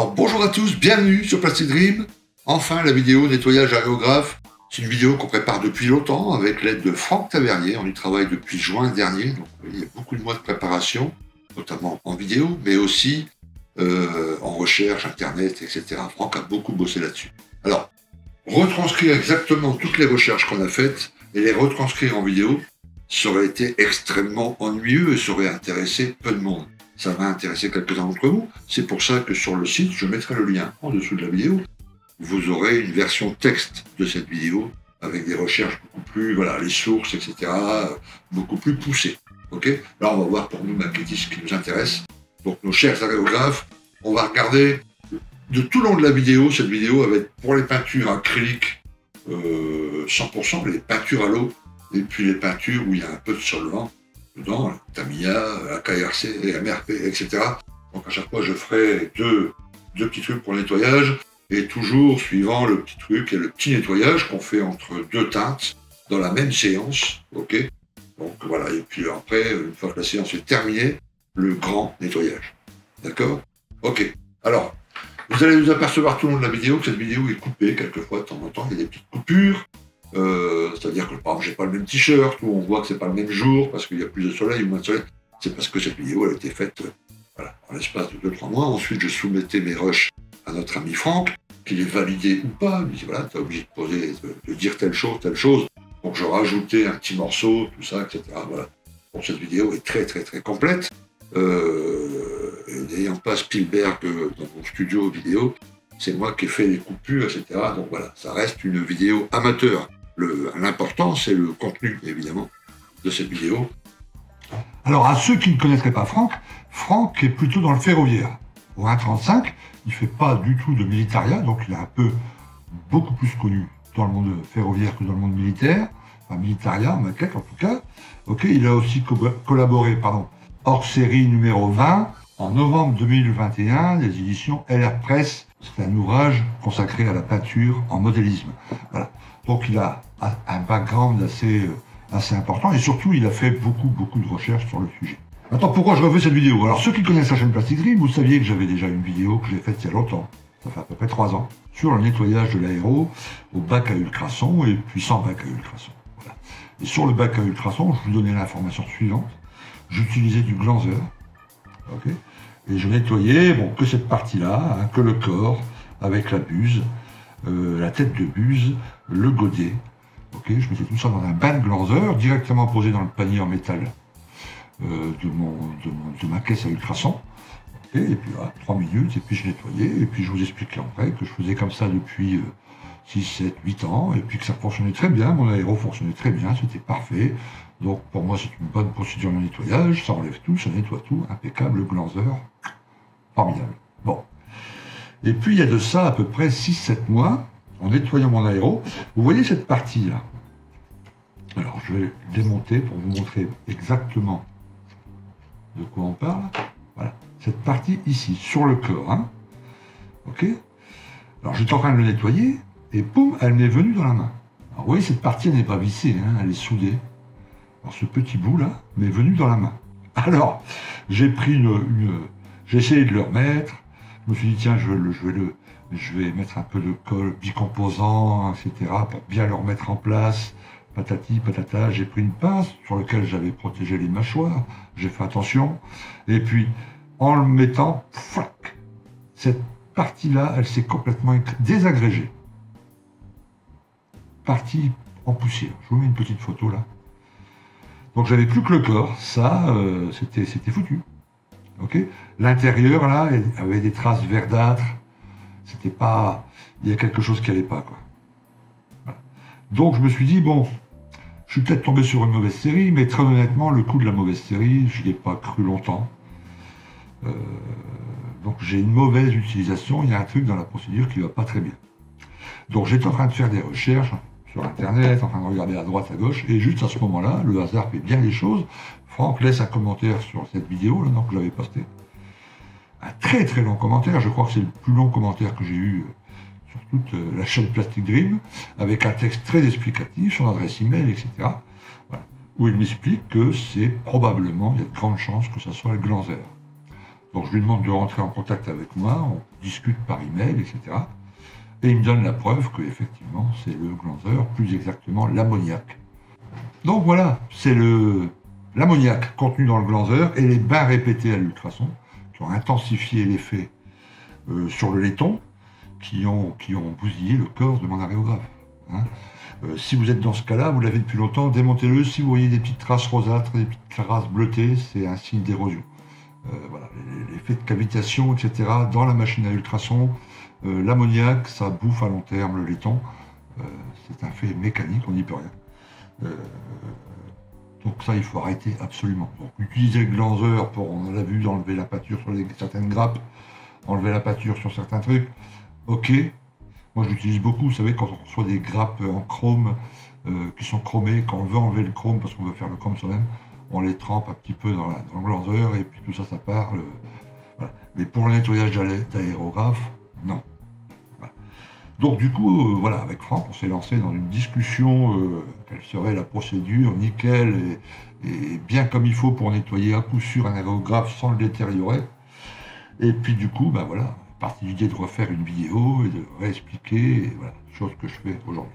Alors bonjour à tous, bienvenue sur Plastic Dream. Enfin la vidéo nettoyage aérographe. C'est une vidéo qu'on prépare depuis longtemps avec l'aide de Franck Tavernier. On y travaille depuis juin dernier, donc il y a beaucoup de mois de préparation, notamment en vidéo, mais aussi en recherche, internet, etc. Franck a beaucoup bossé là-dessus. Alors, retranscrire exactement toutes les recherches qu'on a faites et les retranscrire en vidéo, ça aurait été extrêmement ennuyeux et ça aurait intéressé peu de monde. Ça va intéresser quelques-uns d'entre vous. C'est pour ça que sur le site, je mettrai le lien en dessous de la vidéo. Vous aurez une version texte de cette vidéo avec des recherches beaucoup plus, voilà, les sources, etc., beaucoup plus poussées. Ok ? Là, on va voir pour nous, maquettistes, ce qui nous intéresse. Donc, nos chers aérographes, on va regarder de tout le long de la vidéo. Cette vidéo va être pour les peintures acryliques 100%, les peintures à l'eau, et puis les peintures où il y a un peu de solvant dedans, la Tamiya, la KRC, les MRP, etc. Donc, à chaque fois, je ferai deux petits trucs pour le nettoyage. Et toujours suivant le petit truc et le petit nettoyage qu'on fait entre deux teintes dans la même séance, ok ? Donc voilà, et puis après, une fois que la séance est terminée, le grand nettoyage. D'accord ? Ok. Alors, vous allez vous apercevoir tout le long de la vidéo que cette vidéo est coupée, quelquefois, de temps en temps, il y a des petites coupures. C'est-à-dire que, par exemple, j'ai pas le même t-shirt, ou on voit que c'est pas le même jour, parce qu'il y a plus de soleil ou moins de soleil. C'est parce que cette vidéo, elle a été faite voilà, en l'espace de 2-3 mois. Ensuite, je soumettais mes rushs à notre ami Franck, qu'il est validé ou pas. Il me dit, voilà, tu es obligé de dire telle chose. Donc, je rajoutais un petit morceau, tout ça, etc. Voilà. Bon, cette vidéo est très, très, très complète. N'ayant pas Spielberg dans mon studio vidéo, c'est moi qui ai fait les coupures, etc. Donc, voilà, ça reste une vidéo amateur. L'important, c'est le contenu, évidemment, de cette vidéo. Alors, à ceux qui ne connaîtraient pas Franck, Franck est plutôt dans le ferroviaire. Au 1,35, il ne fait pas du tout de militaria, donc il est beaucoup plus connu dans le monde ferroviaire que dans le monde militaire. Enfin, militaria, maquette en tout cas. Ok, il a aussi collaboré, hors série numéro 20, en novembre 2021, les éditions LR Press. C'est un ouvrage consacré à la peinture en modélisme. Voilà. Donc il a un background assez important et surtout il a fait beaucoup de recherches sur le sujet. Maintenant, pourquoi je refais cette vidéo? Alors, ceux qui connaissent la chaîne Plastic Dream, vous saviez que j'avais déjà une vidéo que j'ai faite il y a longtemps, ça fait à peu près 3 ans, sur le nettoyage de l'aéro au bac à ultrasons et puis sans bac à ultrasons. Voilà. Et sur le bac à ultrasons, je vous donnais l'information suivante. J'utilisais du glanzeur, okay, et je nettoyais que cette partie-là, hein, que le corps, avec la buse, la tête de buse, le godet. Okay, je mettais tout ça dans un bain de glanzeur, directement posé dans le panier en métal de ma caisse à ultrasons. Okay, et puis là, 3 minutes, et puis je nettoyais, et puis je vous expliquais après que je faisais comme ça depuis 6, 7, 8 ans, et puis que ça fonctionnait très bien, mon aéro fonctionnait très bien, c'était parfait. Donc pour moi c'est une bonne procédure de nettoyage, ça enlève tout, ça nettoie tout, impeccable, glanzeur, formidable. Bon. Et puis il y a de ça à peu près 6-7 mois, en nettoyant mon aéro, vous voyez cette partie-là. Alors je vais démonter pour vous montrer exactement de quoi on parle. Voilà, cette partie ici, sur le corps. Hein. Ok. Alors j'étais en train de le nettoyer, et poum, elle m'est venue dans la main. Alors vous voyez, cette partie, elle n'est pas vissée, hein, elle est soudée. Alors ce petit bout-là m'est venu dans la main. Alors, j'ai pris j'ai essayé de le remettre. Je me suis dit, tiens, je vais mettre un peu de colle bicomposant, etc., pour bien le remettre en place. Patati, patata, j'ai pris une pince sur laquelle j'avais protégé les mâchoires, j'ai fait attention, et puis en le mettant, flac, cette partie-là, elle s'est complètement désagrégée. Partie en poussière. Je vous mets une petite photo là. Donc j'avais plus que le corps, ça, c'était foutu. Ok. L'intérieur là, avait des traces verdâtres. C'était pas, il y a quelque chose qui allait pas quoi. Donc je me suis dit, bon, je suis peut-être tombé sur une mauvaise série, mais très honnêtement, le coup de la mauvaise série, je n'y ai pas cru longtemps. Donc j'ai une mauvaise utilisation, il y a un truc dans la procédure qui ne va pas très bien. Donc j'étais en train de faire des recherches sur Internet, en train de regarder à droite, à gauche, et juste à ce moment-là, le hasard fait bien les choses. Franck laisse un commentaire sur cette vidéo, là, donc, que j'avais postée. Un très très long commentaire, je crois que c'est le plus long commentaire que j'ai eu sur toute la chaîne Plastic Dream, avec un texte très explicatif, son adresse email, etc. Voilà. Où il m'explique que c'est probablement, il y a de grandes chances que ce soit le glanzeur. Donc je lui demande de rentrer en contact avec moi, on discute par email, etc. Et il me donne la preuve que effectivement c'est le glanzeur, plus exactement l'ammoniac. Donc voilà, c'est l'ammoniac contenu dans le glanzeur et les bains répétés à l'ultrason qui ont intensifié l'effet sur le laiton, qui ont bousillé le corps de mon aréographe. Hein. Si vous êtes dans ce cas-là, vous l'avez depuis longtemps, démontez-le. Si vous voyez des petites traces rosâtres, des petites traces bleutées, c'est un signe d'érosion. Voilà, l'effet de cavitation, etc. dans la machine à ultrasons, l'ammoniac, ça bouffe à long terme le laiton. C'est un fait mécanique, on n'y peut rien. Donc ça, il faut arrêter absolument. Donc utiliser le glanzeur pour, on l'a vu, enlever la pâture sur certaines grappes, enlever la pâture sur certains trucs, ok. Moi, je l'utilise beaucoup, vous savez, quand on reçoit des grappes en chrome qui sont chromées, quand on veut enlever le chrome parce qu'on veut faire le chrome soi-même, on les trempe un petit peu dans le glanzeur et puis tout ça, ça part. Voilà. Mais pour le nettoyage d'aérographe, non. Voilà. Donc du coup, voilà, avec Franck, on s'est lancé dans une discussion, quelle serait la procédure nickel et bien comme il faut pour nettoyer à coup sûr un aérographe sans le détériorer. Et puis du coup, ben voilà, partie l'idée de refaire une vidéo et de réexpliquer, et voilà, chose que je fais aujourd'hui.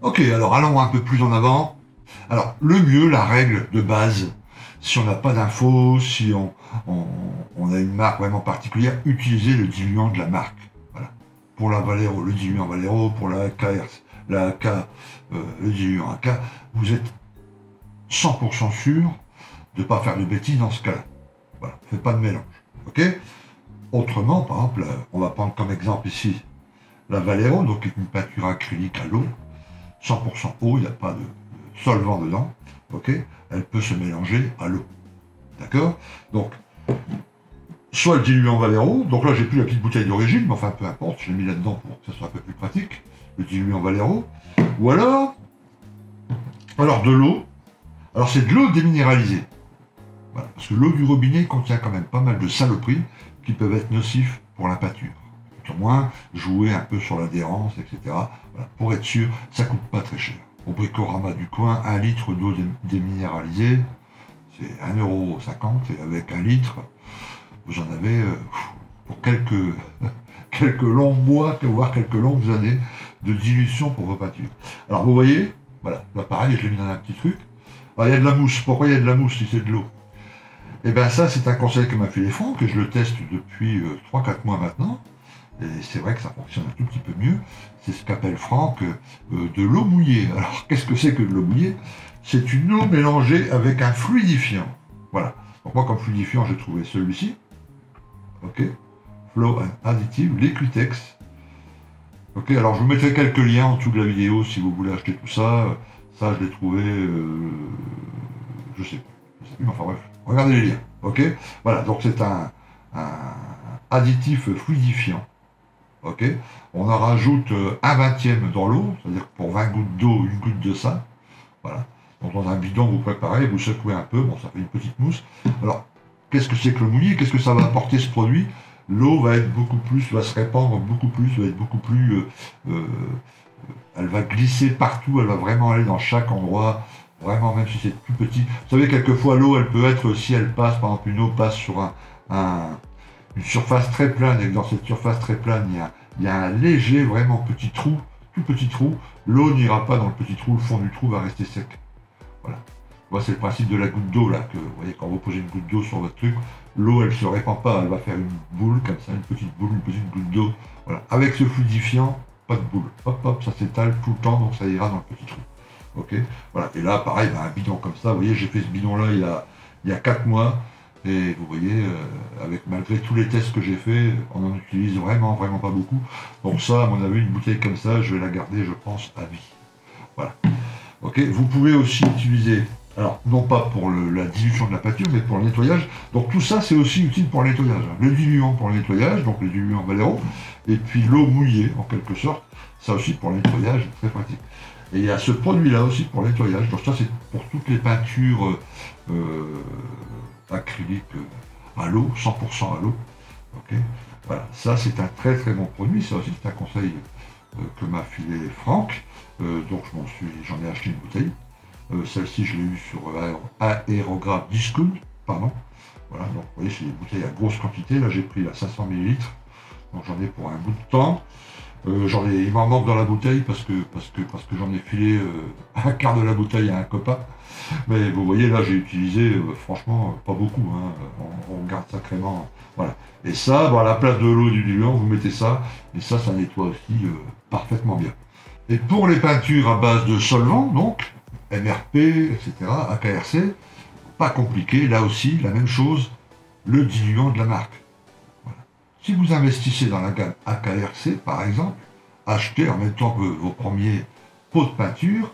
Ok, alors allons un peu plus en avant. Alors, le mieux, la règle de base, si on n'a pas d'infos, si on a une marque vraiment particulière, utilisez le diluant de la marque. Voilà. Pour la Valero, le diluant Valero, pour la AK, le diluant AK, vous êtes 100% sûr de ne pas faire de bêtises dans ce cas-là. Voilà, faites pas de mélange. Ok ? Autrement, par exemple, on va prendre comme exemple ici la Valero, donc qui est une peinture acrylique à l'eau, 100% eau, il n'y a pas de solvant dedans, ok, elle peut se mélanger à l'eau, d'accord. Donc, soit le diluant Valero, donc là j'ai plus la petite bouteille d'origine, mais enfin peu importe, je l'ai mis là-dedans pour que ça soit un peu plus pratique, le diluant Valero, ou alors de l'eau, alors c'est de l'eau déminéralisée, voilà, parce que l'eau du robinet contient quand même pas mal de saloperies qui peuvent être nocifs pour la pâture. Tout au moins, jouer un peu sur l'adhérence, etc. Voilà, pour être sûr, ça coûte pas très cher. Au Bricorama du coin, 1 litre d'eau déminéralisée, c'est 1,50 € et avec 1 litre, vous en avez pour quelques longs mois, voire quelques longues années de dilution pour vos peintures. Alors vous voyez, voilà, là pareil, je l'ai mis dans un petit truc. Alors, il y a de la mousse. Pourquoi il y a de la mousse si c'est de l'eau? Et bien ça, c'est un conseil que m'a fait Franck, que je le teste depuis 3-4 mois maintenant. Et c'est vrai que ça fonctionne un tout petit peu mieux. C'est ce qu'appelle Franck de l'eau mouillée. Alors, qu'est-ce que c'est que de l'eau mouillée? C'est une eau mélangée avec un fluidifiant. Voilà. Donc moi, comme fluidifiant, j'ai trouvé celui-ci. Ok. Flow and Additive, Liquitex. Ok, alors je vous mettrai quelques liens en dessous de la vidéo si vous voulez acheter tout ça. Ça, je l'ai trouvé... je sais plus, mais enfin bref. Regardez les liens. Ok. Voilà, donc c'est un additif fluidifiant. Ok, on en rajoute 1/20 dans l'eau, c'est-à-dire que pour 20 gouttes d'eau, une goutte de ça. Voilà. Donc dans un bidon, vous préparez, vous secouez un peu, bon, ça fait une petite mousse. Alors, qu'est-ce que c'est que le mouillé? Qu'est-ce que ça va apporter ce produit? L'eau va être beaucoup plus, va se répandre beaucoup plus, va être beaucoup plus... elle va glisser partout, elle va vraiment aller dans chaque endroit, vraiment, même si c'est tout petit. Vous savez, quelquefois, l'eau, elle peut être, si elle passe, par exemple, une eau passe sur une surface très plane, et que dans cette surface très plane, il y a un léger, vraiment petit trou, tout petit trou, l'eau n'ira pas dans le petit trou, le fond du trou va rester sec. Voilà. Moi, c'est le principe de la goutte d'eau, là, que vous voyez, quand vous posez une goutte d'eau sur votre truc, l'eau, elle ne se répand pas, elle va faire une boule, comme ça, une petite boule, une petite goutte d'eau. Voilà. Avec ce fluidifiant, pas de boule. Hop, hop, ça s'étale tout le temps, donc ça ira dans le petit trou. Ok. Voilà. Et là, pareil, un bidon comme ça, vous voyez, j'ai fait ce bidon-là il y a 4 mois. Et vous voyez, malgré tous les tests que j'ai faits, on en utilise vraiment pas beaucoup. Donc ça, à mon avis, une bouteille comme ça, je vais la garder, je pense, à vie. Voilà. Ok. Vous pouvez aussi utiliser, alors non pas pour la dilution de la peinture, mais pour le nettoyage. Donc tout ça, c'est aussi utile pour le nettoyage. Le diluant pour le nettoyage, donc le diluant Valero, et puis l'eau mouillée, en quelque sorte, ça aussi pour le nettoyage, très pratique. Et il y a ce produit-là aussi pour le nettoyage. Donc ça, c'est pour toutes les peintures acrylique à l'eau, 100% à l'eau. Okay. Voilà, ça c'est un très bon produit, ça aussi c'est un conseil que m'a filé Franck, donc j'en ai acheté une bouteille. Celle-ci je l'ai eue sur Aérographe Discount, pardon. Voilà, donc vous voyez, c'est des bouteilles à grosse quantité. Là, j'ai pris la 500 ml. Donc j'en ai pour un bout de temps. Il m'en manque dans la bouteille parce que j'en ai filé un quart de la bouteille à un copain. Mais vous voyez, là, j'ai utilisé, franchement, pas beaucoup. Hein. On garde sacrément. Voilà. Et ça, à la place de l'eau du diluant, vous mettez ça. Et ça nettoie aussi parfaitement bien. Et pour les peintures à base de solvant, donc, MRP, etc., AKRC, pas compliqué. Là aussi, la même chose, le diluant de la marque. Si vous investissez dans la gamme AKRC, par exemple, achetez en même temps que vos premiers pots de peinture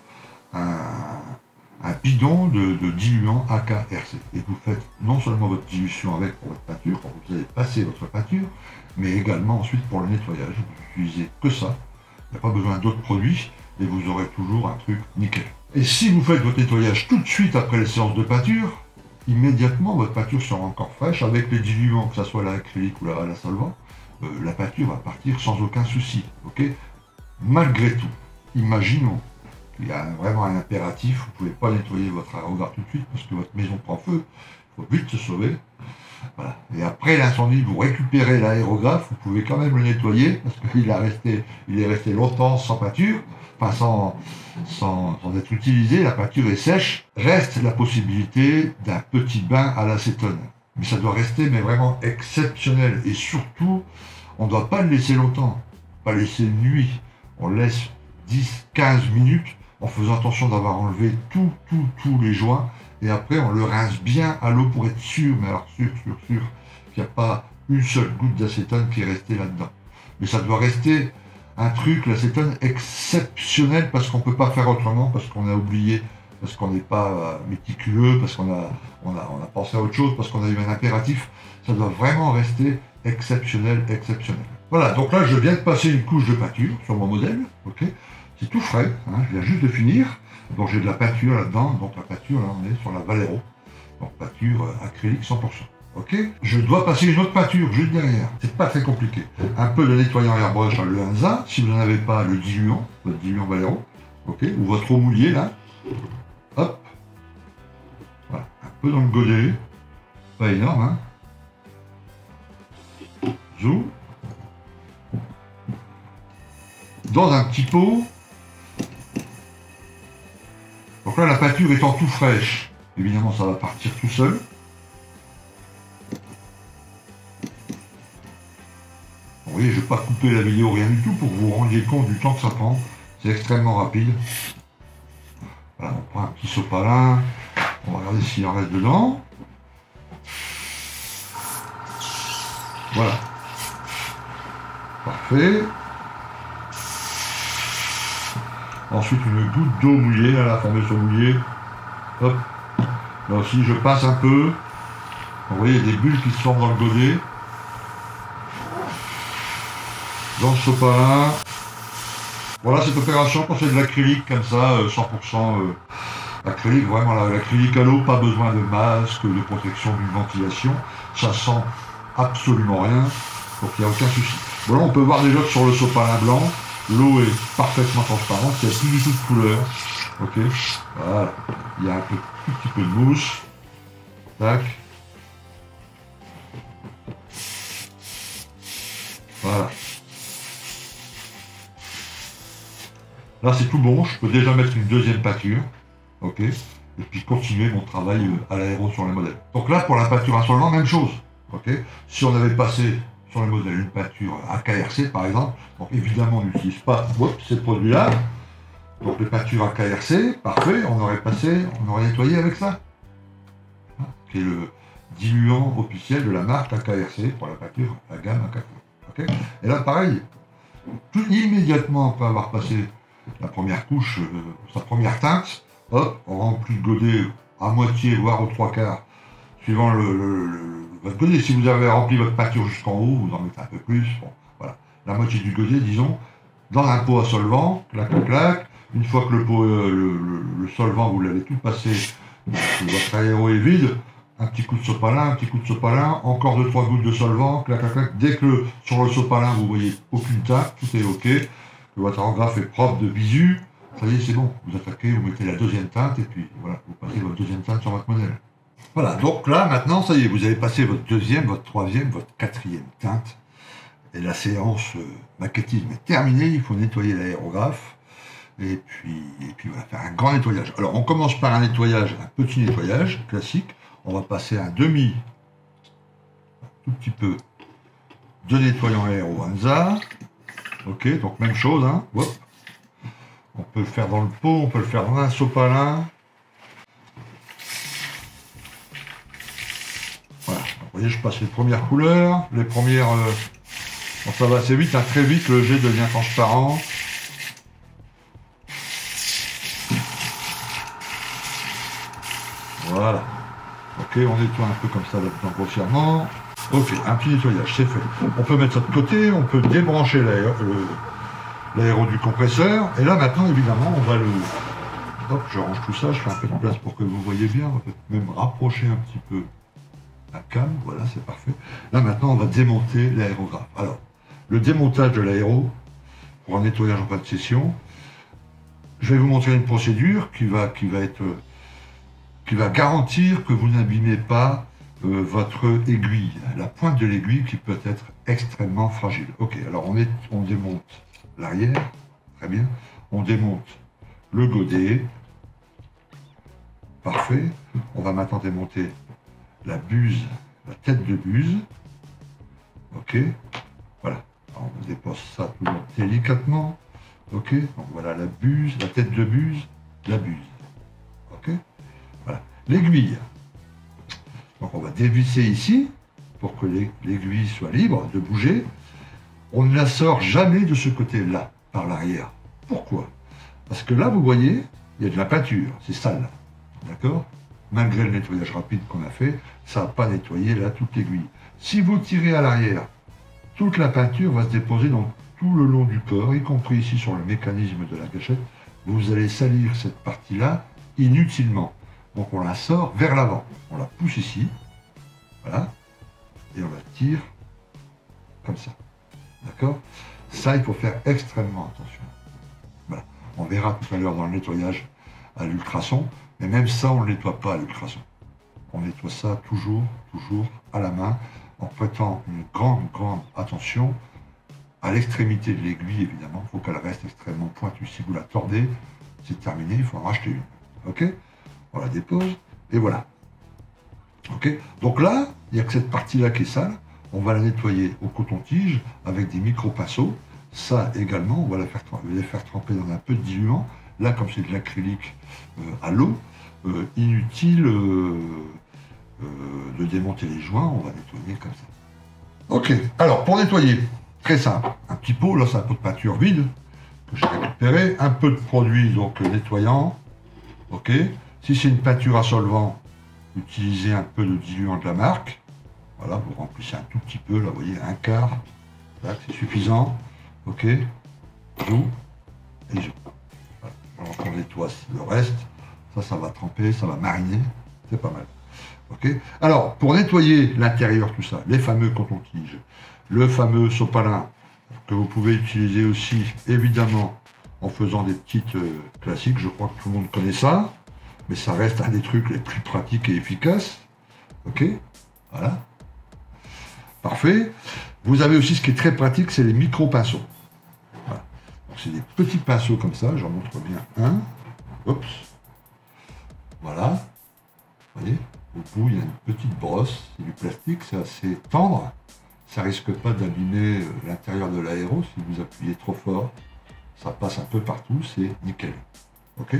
un bidon de diluant AKRC. Et vous faites non seulement votre dilution avec pour votre peinture, quand vous allez passer votre peinture, mais également ensuite pour le nettoyage. Vous n'utilisez que ça. Il n'y a pas besoin d'autres produits et vous aurez toujours un truc nickel. Et si vous faites votre nettoyage tout de suite après les séances de peinture, immédiatement votre peinture sera encore fraîche avec les diluants, que ce soit l'acrylique ou la solvant, la peinture va partir sans aucun souci. Okay, malgré tout, imaginons qu'il y a vraiment un impératif, vous ne pouvez pas nettoyer votre aérographe tout de suite parce que votre maison prend feu, il faut vite se sauver. Voilà. Et après l'incendie, vous récupérez l'aérographe, vous pouvez quand même le nettoyer parce qu'il est resté longtemps sans peinture, enfin sans être utilisé, la peinture est sèche. Reste la possibilité d'un petit bain à l'acétone. Mais ça doit rester vraiment exceptionnel. Et surtout, on ne doit pas le laisser longtemps, pas laisser une nuit. On le laisse 10-15 minutes en faisant attention d'avoir enlevé tous les joints. Et après, on le rince bien à l'eau pour être sûr, mais alors sûr, qu'il n'y a pas une seule goutte d'acétone qui est restée là-dedans. Mais ça doit rester un truc, l'acétone, exceptionnel, parce qu'on ne peut pas faire autrement, parce qu'on a oublié, parce qu'on n'est pas méticuleux, parce qu'on a pensé à autre chose, parce qu'on a eu un impératif. Ça doit vraiment rester exceptionnel. Voilà, donc là, je viens de passer une couche de peinture sur mon modèle. Okay, c'est tout frais, hein, je viens juste de finir. Donc j'ai de la peinture là-dedans, donc la peinture, là on est sur la Valero, donc peinture acrylique 100%. Ok, je dois passer une autre peinture juste derrière, c'est pas très compliqué. Un peu de nettoyant airbrush à l'E1ZA, si vous n'en avez pas le diluant, votre diluant Valero, ok, ou votre eau mouillée là, hop, voilà, un peu dans le godet, pas énorme, hein, zoom, dans un petit pot. Donc là, la peinture étant tout fraîche, évidemment, ça va partir tout seul. Vous voyez, je ne vais pas couper la vidéo, rien du tout, pour que vous vous rendiez compte du temps que ça prend. C'est extrêmement rapide. Voilà, on prend un petit sopalin. On va regarder s'il en reste dedans. Voilà. Parfait. Ensuite, une goutte d'eau mouillée, la fameuse eau mouillée. Hop. Là aussi, je passe un peu. Vous voyez, il y a des bulles qui se forment dans le godet. Dans le sopalin. Voilà cette opération quand c'est de l'acrylique comme ça, 100% acrylique, vraiment l'acrylique à l'eau, pas besoin de masque, de protection, d'une ventilation. Ça sent absolument rien, donc il n'y a aucun souci. Voilà, on peut voir déjà que sur le sopalin blanc, l'eau est parfaitement transparente, il n'y a plus du tout de couleur. Ok, voilà, il y a un petit peu de mousse. Tac. Voilà. Là c'est tout bon, je peux déjà mettre une deuxième peinture. Ok. Et puis continuer mon travail à l'aéro sur les modèles. Donc là pour la peinture à solvant, même chose. Ok. Si on avait passé sur le modèle une peinture AKRC par exemple, donc évidemment on n'utilise pas ces produits-là. Donc les peintures AKRC, parfait, on aurait nettoyé avec ça. Qui est le diluant officiel de la marque AKRC pour la peinture à gamme AKRC. Okay. Et là pareil, tout immédiatement après avoir passé la première couche, sa première teinte, hop, on remplit le godet à moitié, voire aux trois quarts, suivant votre godet. Si vous avez rempli votre peinture jusqu'en haut, vous en mettez un peu plus, bon, voilà, la moitié du godet, disons, dans un pot à solvant, clac, clac, clac. Une fois que le pot, le solvant, vous l'avez tout passé, votre aéro est vide, un petit coup de sopalin, encore 2-3 gouttes de solvant, clac, clac, clac. Dès que sur le sopalin, vous voyez aucune tache, tout est ok, que votre aérographe est propre de visu, ça y est, c'est bon. Vous attaquez, vous mettez la deuxième teinte, et puis voilà, vous passez votre deuxième teinte sur votre modèle. Voilà, donc là, maintenant, ça y est, vous avez passé votre deuxième, votre troisième, votre quatrième teinte. Et la séance maquettisme est terminée, il faut nettoyer l'aérographe. Et puis voilà, faire un grand nettoyage. Alors, on commence par un nettoyage, un petit nettoyage classique. On va passer un demi, tout petit peu, de nettoyant aéro Hansa. Ok, donc même chose, hein. Hop. On peut le faire dans le pot, on peut le faire dans un sopalin. Voilà, donc, vous voyez, je passe les premières couleurs, les premières... bon, ça va assez vite, hein. Très vite, le jet devient transparent. Voilà. Ok, on nettoie un peu comme ça là-dedans grossièrement. Ok, un petit nettoyage, c'est fait. On peut mettre ça de côté, on peut débrancher l'aéro du compresseur. Et là maintenant, évidemment, on va le... Hop, je range tout ça, je fais un peu de place pour que vous voyez bien. On va peut-être même rapprocher un petit peu la cam. Voilà, c'est parfait. Là maintenant, on va démonter l'aérographe. Alors, le démontage de l'aéro, pour un nettoyage en fin de session, je vais vous montrer une procédure qui va garantir que vous n'abîmez pas votre aiguille, la pointe de l'aiguille qui peut être extrêmement fragile. Ok, alors on démonte l'arrière, très bien, on démonte le godet, parfait, on va maintenant démonter la buse, la tête de buse, ok, voilà, alors on dépose ça toujours délicatement, ok, donc voilà la buse, la tête de buse, la buse, ok. Voilà. L'aiguille. Donc on va dévisser ici pour que l'aiguille soit libre de bouger. On ne la sort jamais de ce côté-là, par l'arrière. Pourquoi? Parce que là, vous voyez, il y a de la peinture, c'est sale. D'accord? Malgré le nettoyage rapide qu'on a fait, ça n'a pas nettoyé là toute l'aiguille. Si vous tirez à l'arrière, toute la peinture va se déposer dans tout le long du corps, y compris ici sur le mécanisme de la gâchette. Vous allez salir cette partie-là inutilement. Donc on la sort vers l'avant, on la pousse ici, voilà, et on la tire comme ça, d'accord? Ça, il faut faire extrêmement attention. Voilà, on verra tout à l'heure dans le nettoyage à l'ultrason, mais même ça, on ne le nettoie pas à l'ultrason. On nettoie ça toujours à la main, en prêtant une grande attention à l'extrémité de l'aiguille, évidemment, il faut qu'elle reste extrêmement pointue. Si vous la tordez, c'est terminé, il faut en racheter une, ok? On la dépose, et voilà. Ok. Donc là, il n'y a que cette partie-là qui est sale. On va la nettoyer au coton-tige avec des micro-pinceaux. Ça également, on va les faire tremper dans un peu de diluant. Là, comme c'est de l'acrylique à l'eau, inutile de démonter les joints, on va nettoyer comme ça. Ok, alors pour nettoyer, très simple. Un petit pot, là c'est un pot de peinture vide que j'ai récupéré. Un peu de produit donc nettoyant. Ok. Si c'est une peinture à solvant, utilisez un peu de diluant de la marque. Voilà, vous remplissez un tout petit peu, là, vous voyez, un quart. C'est suffisant. Ok. Zou. Et zou. Voilà. Alors on nettoie le reste. Ça va tremper, ça va mariner. C'est pas mal. Ok. Alors, pour nettoyer l'intérieur, tout ça, les fameux coton-tiges, le fameux sopalin, que vous pouvez utiliser aussi, évidemment, en faisant des petites classiques. Je crois que tout le monde connaît ça. Mais ça reste un des trucs les plus pratiques et efficaces. Ok, voilà. Parfait. Vous avez aussi ce qui est très pratique, c'est les micro-pinceaux. Voilà. Donc c'est des petits pinceaux comme ça, j'en montre bien un. Oups. Voilà. Vous voyez, au bout, il y a une petite brosse, c'est du plastique, c'est assez tendre. Ça risque pas d'abîmer l'intérieur de l'aéro si vous appuyez trop fort. Ça passe un peu partout, c'est nickel. Ok.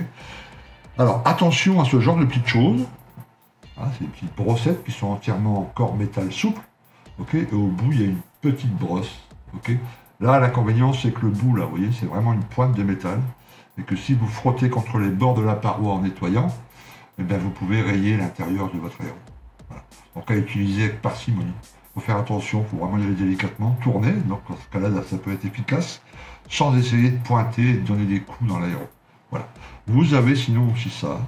Alors, attention à ce genre de petites choses. Ah, c'est des petites brossettes qui sont entièrement en corps métal souple. Okay, et au bout, il y a une petite brosse. Okay. Là, l'inconvénient, c'est que le bout, là, vous voyez, c'est vraiment une pointe de métal. Et que si vous frottez contre les bords de la paroi en nettoyant, eh bien, vous pouvez rayer l'intérieur de votre aéro. Voilà. Donc, à utiliser avec parcimonie. Il faut faire attention, il faut vraiment y aller délicatement, tourner. Donc, dans ce cas-là, ça peut être efficace, sans essayer de pointer et de donner des coups dans l'aéro. Voilà. Vous avez sinon aussi ça,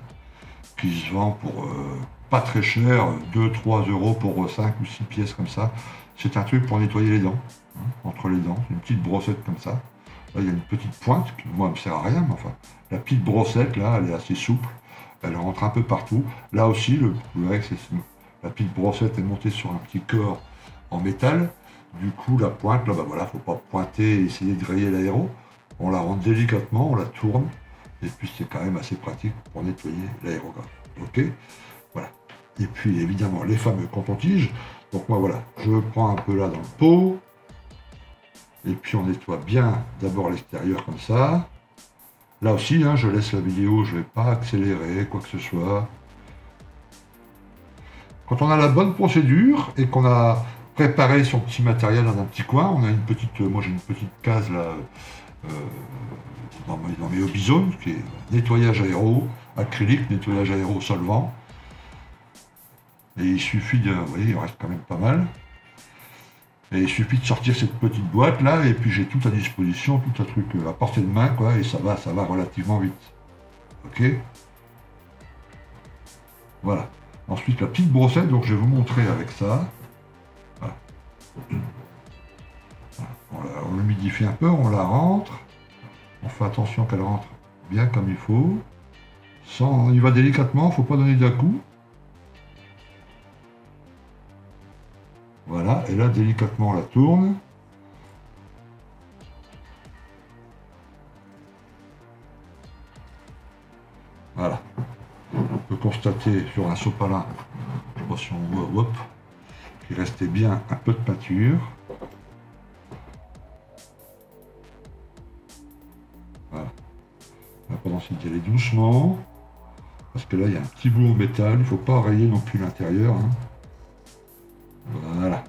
qui se vend pour pas très cher, 2-3 euros pour 5 ou 6 pièces comme ça. C'est un truc pour nettoyer les dents, hein, entre les dents, une petite brossette comme ça. Là, il y a une petite pointe qui, moi, ne me sert à rien, mais enfin, la petite brossette, là, elle est assez souple. Elle rentre un peu partout. Là aussi, vous verrez que la petite brossette est montée sur un petit corps en métal. Du coup, la pointe, là, bah voilà, faut pas pointer et essayer de rayer l'aéro. On la rentre délicatement, on la tourne, et puis c'est quand même assez pratique pour nettoyer l'aérographe. Ok, voilà. Et puis évidemment les fameux coton-tiges. Donc moi voilà, je prends un peu là dans le pot, et puis on nettoie bien d'abord l'extérieur comme ça. Là aussi, hein, je laisse la vidéo, je ne vais pas accélérer quoi que ce soit. Quand on a la bonne procédure et qu'on a préparé son petit matériel dans un petit coin, on a une petite, moi j'ai une petite case là dans mes hobby zones, qui est nettoyage aéro, acrylique, nettoyage aéro solvant. Et il suffit de, vous voyez, il reste quand même pas mal. Et il suffit de sortir cette petite boîte là, et puis j'ai tout à disposition, tout un truc à portée de main, quoi, et ça va relativement vite. Ok. Voilà. Ensuite la petite brossette, donc je vais vous montrer avec ça. Voilà. On l'humidifie un peu, on la rentre. On fait attention qu'elle rentre bien comme il faut. On y va délicatement, il ne faut pas donner d'un coup. Voilà, et là délicatement on la tourne. Voilà. On peut constater sur un sopalin, je sais pas si on voit, hop, qu'il restait bien un peu de peinture. Voilà. On va commencer d'y aller doucement, parce que là il y a un petit bout en métal, il ne faut pas rayer non plus l'intérieur. Hein. Voilà.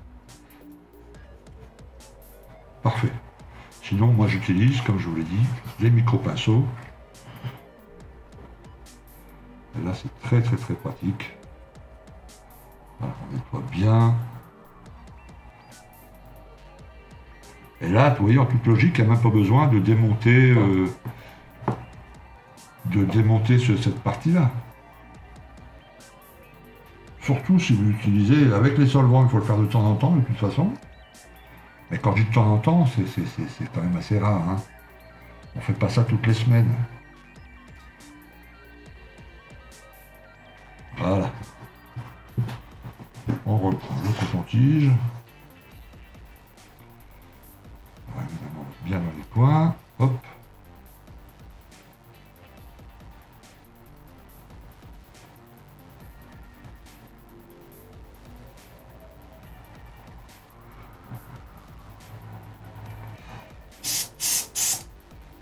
Parfait. Sinon, moi j'utilise, comme je vous l'ai dit, les micro-pinceaux. Et là, c'est très pratique. Voilà, on nettoie bien. Et là, vous voyez, en toute logique, il n'y a même pas besoin de démonter, cette partie-là. Surtout si vous l'utilisez avec les solvants, il faut le faire de temps en temps, de toute façon. Mais quand je dis de temps en temps, c'est quand même assez rare. Hein. On ne fait pas ça toutes les semaines. Voilà. On reprend le coton-tige. Évidemment, bien dans les coins. Hop.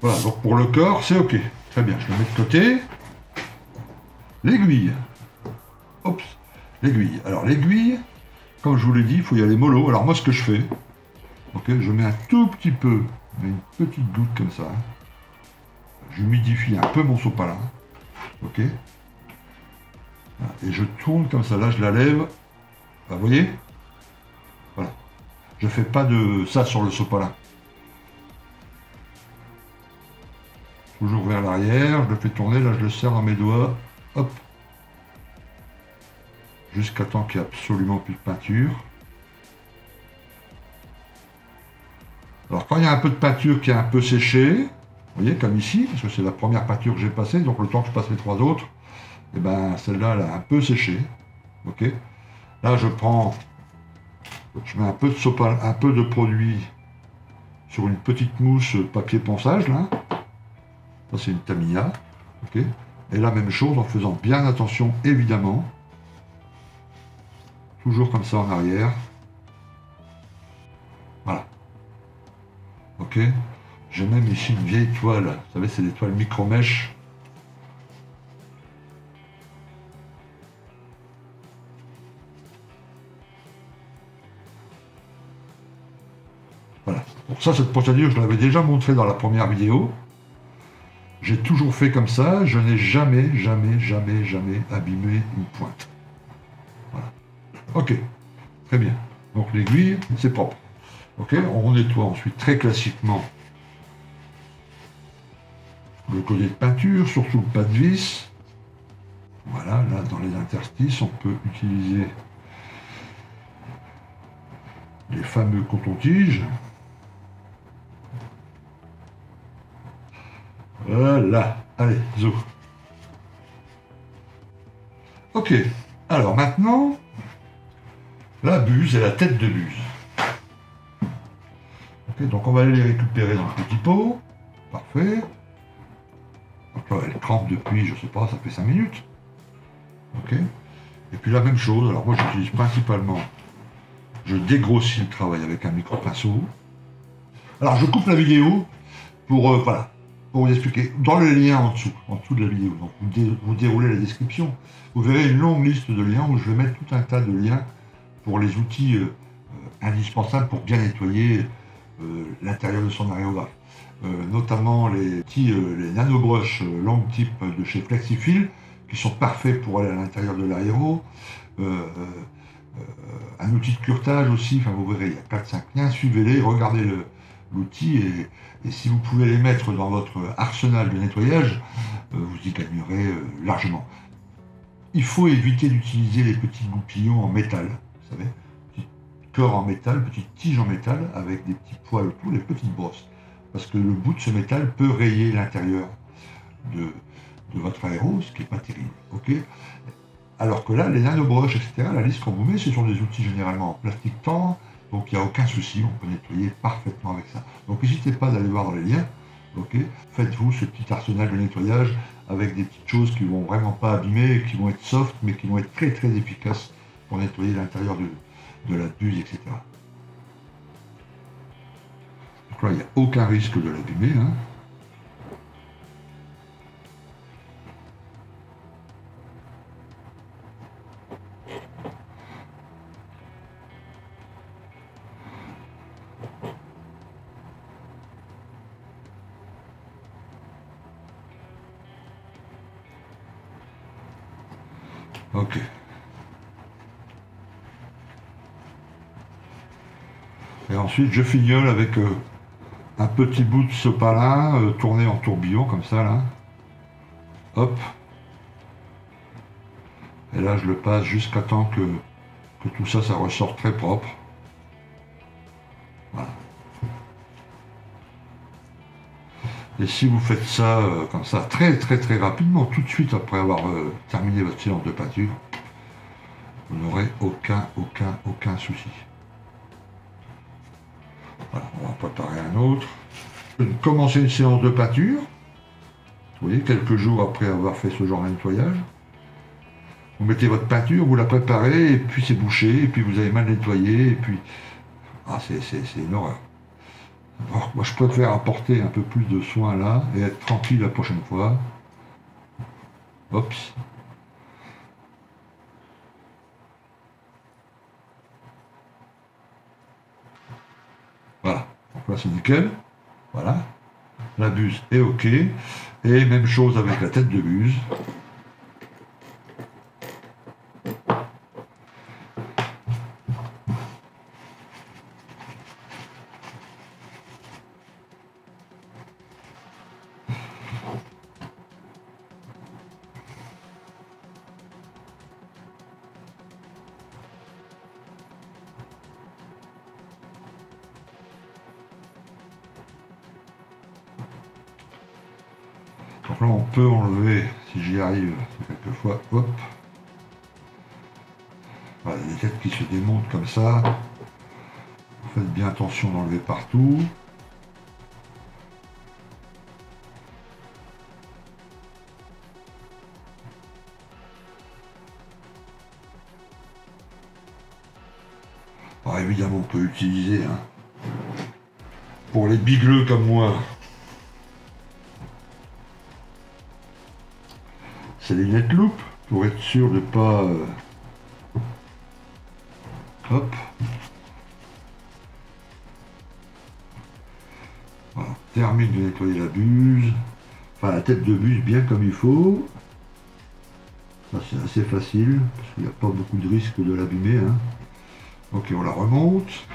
Voilà, donc pour le corps, c'est ok. Très bien, je le mets de côté. L'aiguille. Oups, l'aiguille. Alors l'aiguille, comme je vous l'ai dit, il faut y aller mollo. Alors moi, ce que je fais, ok, je mets un tout petit peu, une petite goutte comme ça. J'humidifie un peu mon sopalin. Ok. Et je tourne comme ça. Là, je la lève. Vous voyez? Voilà. Je fais pas de ça sur le sopalin. Toujours vers l'arrière, je le fais tourner, là je le serre dans mes doigts, hop, jusqu'à temps qu'il n'y ait absolument plus de peinture. Alors quand il y a un peu de peinture qui est un peu séchée, vous voyez comme ici, parce que c'est la première peinture que j'ai passée, donc le temps que je passe les trois autres, et ben celle-là elle a un peu séché. Ok. Là je mets un peu de sopalin, un peu de produit sur une petite mousse papier ponçage là. Ça c'est une Tamiya, ok. Et la même chose en faisant bien attention évidemment, toujours comme ça en arrière. Voilà. Ok. J'ai même ici une vieille toile, vous savez c'est des toiles micro-mèches. Voilà. Pour ça, cette procédure, je l'avais déjà montré dans la première vidéo. J'ai toujours fait comme ça, je n'ai jamais abîmé une pointe. Voilà. Ok, très bien. Donc l'aiguille, c'est propre. Ok, on nettoie ensuite très classiquement le collier de peinture, surtout le pas de vis. Voilà, là dans les interstices, on peut utiliser les fameux coton-tiges. Voilà, allez, zo. Ok, alors maintenant, la buse et la tête de buse. Okay, donc on va aller les récupérer dans le petit pot. Parfait. Donc là, elle trempe depuis, je sais pas, ça fait 5 minutes. Ok. Et puis la même chose, alors moi j'utilise principalement, je dégrossis le travail avec un micro-pinceau. Alors je coupe la vidéo pour, voilà, pour vous expliquer. Dans le lien en dessous de la vidéo, donc vous déroulez la description, vous verrez une longue liste de liens où je vais mettre tout un tas de liens pour les outils indispensables pour bien nettoyer l'intérieur de son aérographe. Notamment les nanobrush long type de chez Flexifil, qui sont parfaits pour aller à l'intérieur de l'aéro. Un outil de curetage aussi, enfin vous verrez, il y a 4-5 liens, suivez-les, regardez l'outil et si vous pouvez les mettre dans votre arsenal de nettoyage, vous y gagnerez largement. Il faut éviter d'utiliser les petits goupillons en métal, vous savez, petit corps en métal, petite tige en métal avec des petits poils autour, les petites brosses. Parce que le bout de ce métal peut rayer l'intérieur de votre aéro, ce qui n'est pas terrible. Okay, alors que là, les nanobrush, etc., la liste qu'on vous met, ce sont des outils généralement en plastique tendre, donc il n'y a aucun souci, on peut nettoyer parfaitement avec ça. Donc n'hésitez pas d'aller voir dans les liens, okay, faites-vous ce petit arsenal de nettoyage avec des petites choses qui ne vont vraiment pas abîmer, qui vont être soft, mais qui vont être très très efficaces pour nettoyer l'intérieur de la buse, etc. Donc là, il n'y a aucun risque de l'abîmer. Hein. Ok. Et ensuite, je fignole avec un petit bout de sopalin tourné en tourbillon, comme ça, là. Hop. Et là, je le passe jusqu'à temps que tout ça, ça ressorte très propre. Voilà. Et si vous faites ça comme ça, très très très rapidement, tout de suite après avoir terminé votre séance de peinture, vous n'aurez aucun souci. Voilà, on va préparer un autre. Commencer une séance de peinture, vous voyez, quelques jours après avoir fait ce genre de nettoyage. Vous mettez votre peinture, vous la préparez, et puis c'est bouché, et puis vous avez mal nettoyé, et puis... Ah, c'est une horreur. Alors, moi, je préfère apporter un peu plus de soin là, et être tranquille la prochaine fois. Oups. Voilà, donc là c'est nickel. Voilà, la buse est ok. Et même chose avec la tête de buse. Donc là, on peut enlever, si j'y arrive, quelquefois, hop. Voilà, des têtes qui se démontent comme ça. Faites bien attention d'enlever partout. Alors évidemment, on peut utiliser, hein, pour les bigleux comme moi, c'est les lunettes loupe pour être sûr de ne pas... Hop. Voilà. Termine de nettoyer la buse. Enfin, la tête de buse bien comme il faut. Ça, c'est assez facile, parce qu'il n'y a pas beaucoup de risque de l'abîmer. Hein. Ok, on la remonte.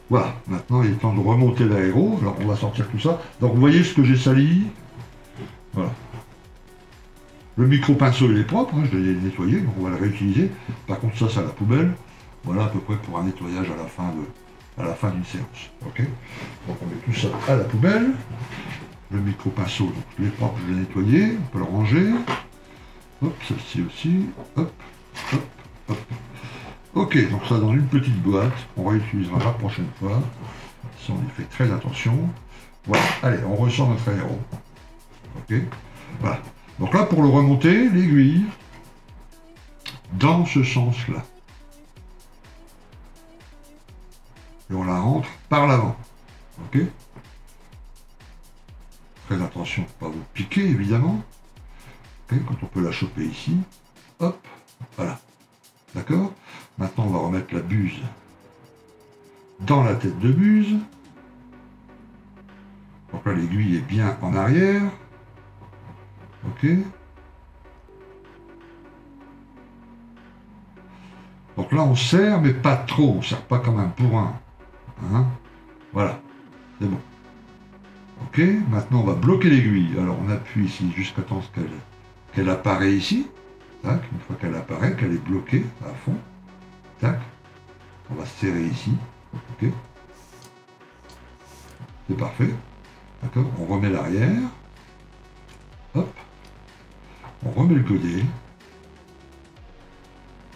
Voilà, maintenant il est temps de remonter l'aéro. Alors on va sortir tout ça. Donc vous voyez ce que j'ai sali. Voilà. Le micro-pinceau il est propre, hein, je l'ai nettoyé, donc on va le réutiliser. Par contre ça, c'est à la poubelle. Voilà à peu près pour un nettoyage à la fin d'une séance. Ok. Donc on met tout ça à la poubelle. Le micro-pinceau, donc il est propre, je l'ai nettoyé, on peut le ranger. Hop, celle-ci aussi. Hop, hop, hop. Ok, donc ça dans une petite boîte. On réutilisera la prochaine fois. Si on y fait très attention. Voilà, allez, on ressort notre aéro. Ok, voilà. Donc là, pour le remonter, l'aiguille, dans ce sens-là. Et on la rentre par l'avant. Ok. Très attention, pas vous piquer, évidemment. Okay, quand on peut la choper ici. Hop, voilà. D'accord. Maintenant, on va remettre la buse dans la tête de buse. Donc là, l'aiguille est bien en arrière. Ok. Donc là, on serre, mais pas trop. On ne serre pas comme un bourrin. Hein, voilà. C'est bon. Ok. Maintenant, on va bloquer l'aiguille. Alors, on appuie ici jusqu'à temps qu'elle apparaît ici. Tac. Une fois qu'elle apparaît, qu'elle est bloquée à fond. Tac. On va serrer ici. Ok. C'est parfait. D'accord. On remet l'arrière. Hop. On remet le godet.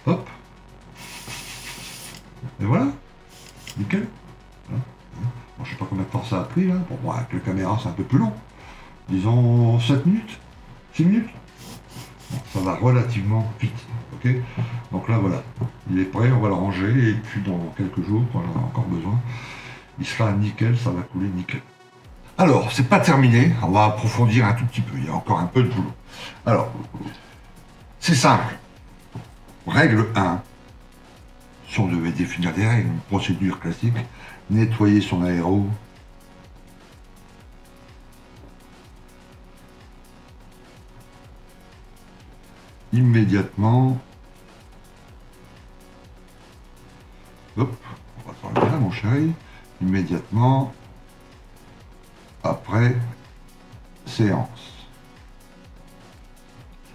Hop. Et voilà. Nickel. Voilà. Bon, je sais pas combien de temps ça a pris là. Pour moi, avec la caméra, c'est un peu plus long. Disons 7 minutes. 6 minutes. Bon, ça va relativement vite. Ok. Donc là, voilà. Il est prêt. On va le ranger. Et puis dans quelques jours, quand j'en ai encore besoin, il sera nickel. Ça va couler nickel. Alors, c'est pas terminé. On va approfondir un tout petit peu. Il y a encore un peu de boulot. Alors, c'est simple. Règle 1. Si on devait définir des règles, une procédure classique, nettoyer son aéro. Immédiatement. Hop, on va s'enlever là, mon chéri. Immédiatement. Après séance.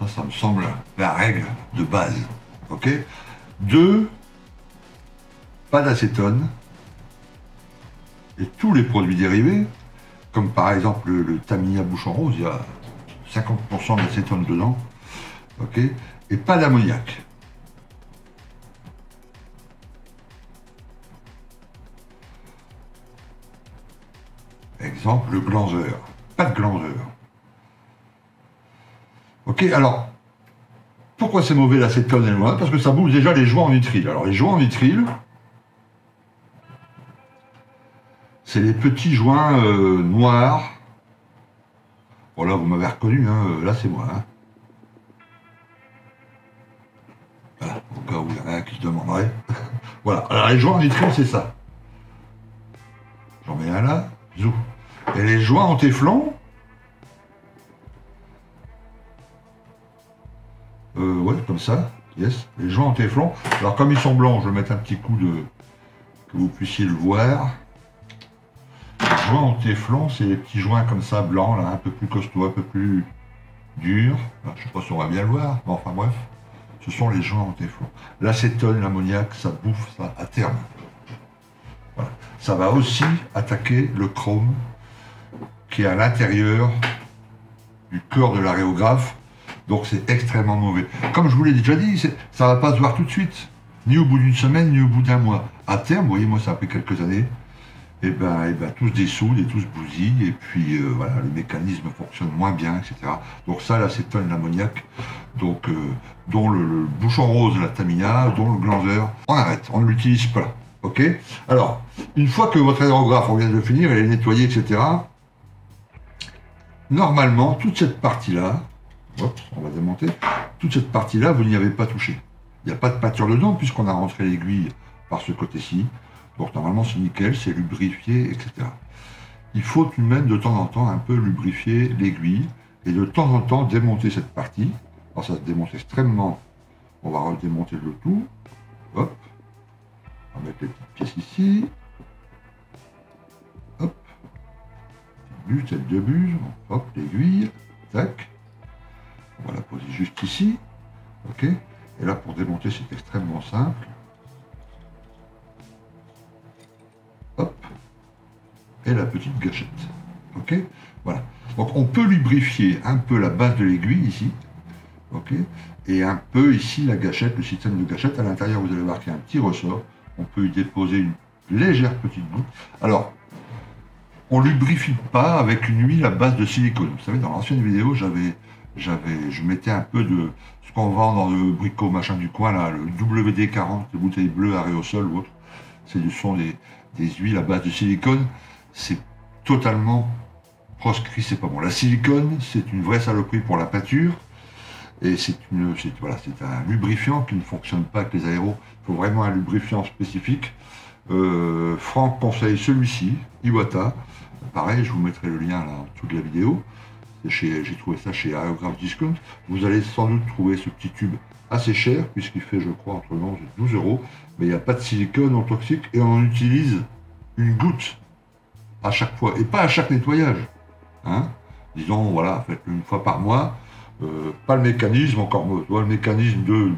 Ça me semble la règle de base. Ok. 2. Pas d'acétone. Et tous les produits dérivés, comme par exemple le Tamiya bouchon rose, il y a 50% d'acétone dedans. Ok. Et pas d'ammoniac. Exemple, le glanzeur. Pas de glanzeur. Ok, alors, pourquoi c'est mauvais l'acétone et le l'ammoniac? Parce que ça bouge déjà les joints en nitrile. Alors, les joints en nitrile, c'est les petits joints noirs. Bon, là, vous m'avez reconnu, hein, là, c'est moi. Hein. Voilà, au cas où il y en a qui se demanderaient. Voilà, alors les joints en nitrile, c'est ça. J'en mets un là, zou. Et les joints en téflon, ouais, comme ça, yes. Les joints en téflon. Alors, comme ils sont blancs, je vais mettre un petit coup de... que vous puissiez le voir. Les joints en téflon, c'est les petits joints comme ça, blancs, là, un peu plus costauds, un peu plus durs. Alors, je sais pas si on va bien le voir, mais enfin bref. Ce sont les joints en téflon. L'acétone, l'ammoniac, ça bouffe ça à terme. Voilà. Ça va aussi attaquer le chrome qui est à l'intérieur du corps de l'aréographe. Donc c'est extrêmement mauvais. Comme je vous l'ai déjà dit, ça ne va pas se voir tout de suite. Ni au bout d'une semaine, ni au bout d'un mois. À terme, vous voyez, moi ça a pris quelques années. Et ben tout se dessoude et tout se bousille. Et puis voilà, le mécanisme fonctionne moins bien, etc. Donc ça, l'acétone, l'ammoniac, donc dont le bouchon rose, la Tamiya, dont le glanzeur, on arrête, on ne l'utilise pas. Ok. Alors, une fois que votre aérographe, on vient de le finir, elle est nettoyée, etc. Normalement, toute cette partie-là, on va démonter, toute cette partie-là, vous n'y avez pas touché. Il n'y a pas de peinture dedans, puisqu'on a rentré l'aiguille par ce côté-ci. Donc normalement, c'est nickel, c'est lubrifié, etc. Il faut tout de même de temps en temps un peu lubrifier l'aiguille, et de temps en temps démonter cette partie. Alors ça se démonte extrêmement. On va redémonter le tout. Hop. On va mettre les petites pièces ici. Hop. Buse, tête de buse. Hop, l'aiguille. Tac. On va la poser juste ici. Ok. Et là, pour démonter, c'est extrêmement simple. Hop. Et la petite gâchette. Ok. Voilà. Donc, on peut lubrifier un peu la base de l'aiguille ici. ok. Et un peu ici la gâchette, le système de gâchette, à l'intérieur vous allez marquer un petit ressort, on peut y déposer une légère petite goutte. Alors, on lubrifie pas avec une huile à base de silicone. Vous savez, dans l'ancienne vidéo, je mettais un peu de ce qu'on vend dans le bricot machin du coin, là, le WD-40, les bouteilles bleues à aérosol ou autre. Ce sont des huiles à base de silicone. C'est totalement proscrit, c'est pas bon. La silicone, c'est une vraie saloperie pour la peinture. Et c'est un lubrifiant qui ne fonctionne pas avec les aéros. Il faut vraiment un lubrifiant spécifique. Franck conseille celui-ci, Iwata. Pareil, je vous mettrai le lien là en dessous de la vidéo. J'ai trouvé ça chez Aerograph Discount. Vous allez sans doute trouver ce petit tube assez cher, puisqu'il fait, je crois, entre 11 et 12 euros. Mais il n'y a pas de silicone non toxique et on en utilise une goutte à chaque fois, et pas à chaque nettoyage. Hein, disons, voilà, faites-le une fois par mois. Pas le mécanisme, encore le mécanisme de